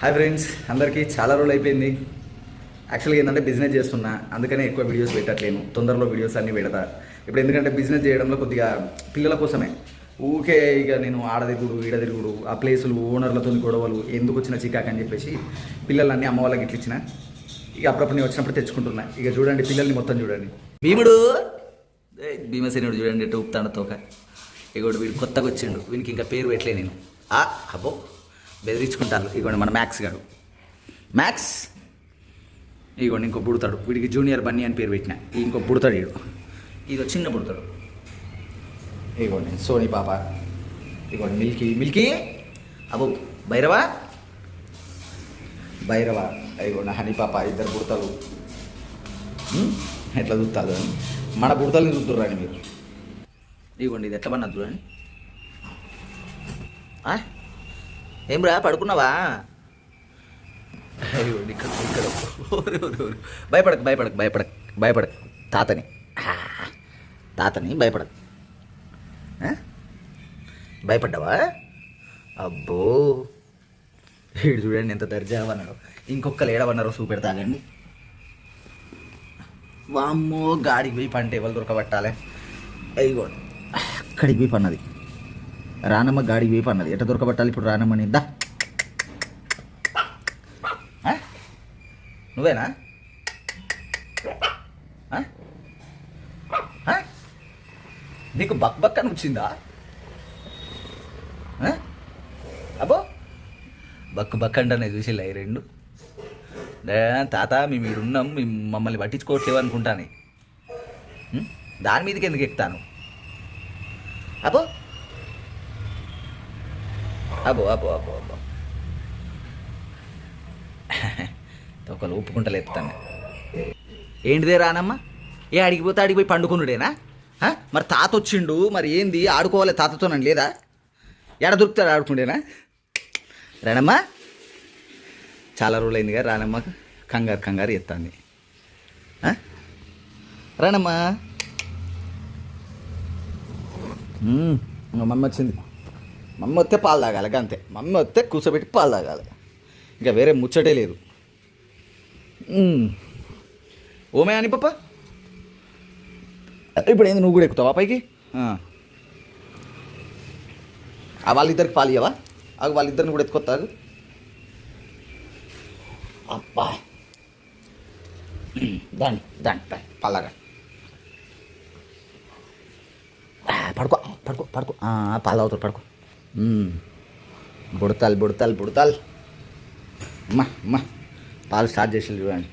Hi friends, అందరికీ చాలా రోజులు అయిపోయింది. యాక్చువల్గా ఏంటంటే బిజినెస్ చేస్తున్నా, అందుకనే ఎక్కువ వీడియోస్ పెట్టట్లేను. తొందరలో వీడియోస్ అన్నీ పెడతా. ఇప్పుడు ఎందుకంటే బిజినెస్ చేయడంలో కొద్దిగా పిల్లల కోసమే ఊకే ఇక నేను ఆడదిగుడు ఈడదిగుడు ఆ ప్లేసులు ఓనర్లతో గొడవలు ఎందుకు వచ్చిన చికాక్ అని చెప్పేసి పిల్లలన్నీ అమ్మ వాళ్ళకి ఇట్లా ఇచ్చిన. ఇక అప్పుడప్పుడు నేను వచ్చినప్పుడు తెచ్చుకుంటున్నా. ఇక చూడండి పిల్లల్ని మొత్తం చూడండి. భీముడు భీమసేనుడు చూడండి ఎట్టు ఊపుతాడు తోక. ఇగోడు వీడు కొత్తగా వచ్చిండు, వీనికి ఇంకా పేరు పెట్టలే నేను. అబ్బో బెదిరించుకుంటాను. ఇగోండి మన మ్యాక్స్ గాడు, మ్యాక్స్. ఇగోండి ఇంకో పుడతాడు, వీడికి జూనియర్ బన్నీ అని పేరు పెట్టిన. ఇంకో పుడతాడు వీడు, ఇది చిన్న పుడతాడు. ఇగోండి సోనీ పాప, ఇగోండి మిల్కీ మిల్కీ. అబ్బో భైరవా భైరవ. ఇగోండి హనీ పాప. ఇద్దరు పుడతారు. ఎట్లా చూస్తారు అని మన పుడతల్ని చూస్తుర్రండి మీరు. ఇగోండి ఇది ఎట్లా పన్నది చూడండి. ఏం రా పడుకున్నావా? ఇగోండి ఇక్కడ ఇక్కడ భయపడకు భయపడకు భయపడకు భయపడకు. తాతని భయపడకు. భయపడ్డావా? అబ్బో వీడు చూడండి ఎంత దర్జావన్నాడు. ఇంకొకరు ఏడవన్నారో చూపెడతాగండి. వామ్మో గాడికి పోయి పంట ఎవరు దొరకబట్టాలి. అయిగోండి అక్కడికి పోయి పన్నది రానమ్మ. గాడికి పోయి పన్నది. ఎట్లా దొరకబట్టాలి ఇప్పుడు రానమ్మని? దా నువ్వేనా? నీకు బక్ బక్ అని వచ్చిందా? అబ్బో బక్కు బక్ అంటనే చూసిల్లా ఈ రెండు. తాత మేము మీరున్నాం, మేము మమ్మల్ని పట్టించుకోవట్లేవు అనుకుంటాను. దాని మీదకి ఎందుకు ఎక్కుతాను? అబ్బో అబ్బో అబ్బో అబ్బో అబ్బో ఒకళ్ళు ఒప్పుకుంటలే ఎత్తాను. ఏంటిదే రానమ్మా? ఏ అడిగిపోతే అడిగిపోయి పండుకున్నాడేనా? మరి తాత వచ్చిండు, మరి ఏంది ఆడుకోవాలి తాతతోనండి లేదా? ఎడ దొరుకుతాడు ఆడుకుండేనా? రానమ్మా చాలా రోజులు అయిందిగా రానమ్మ కంగారు కంగారు ఎత్తాంది. రానమ్మా. మమ్మీ వచ్చింది. మమ్మీ వస్తే పాలు తాగాలి అంతే. మమ్మీ వస్తే కూర్చోబెట్టి పాలు తాగాలి, ఇంకా వేరే ముచ్చటే లేదు. ఓమే అని పాప. ఇప్పుడు ఏంది నువ్వు కూడా ఎక్కుతావా పైకి? వాళ్ళిద్దరికి పాలు ఇవ్వవా? వాళ్ళిద్దరిని కూడా ఎత్తుకొత్తారు. అబ్బా దాన్ని దాన్ని పాలాగా పడుకో పడుకో పడుకో. పాలు అవుతారు పడుకో. బుడతాలు బుడతాలు బుడతాలు. అమ్మా అమ్మా పాలు స్టార్ట్ చేసి చూడండి.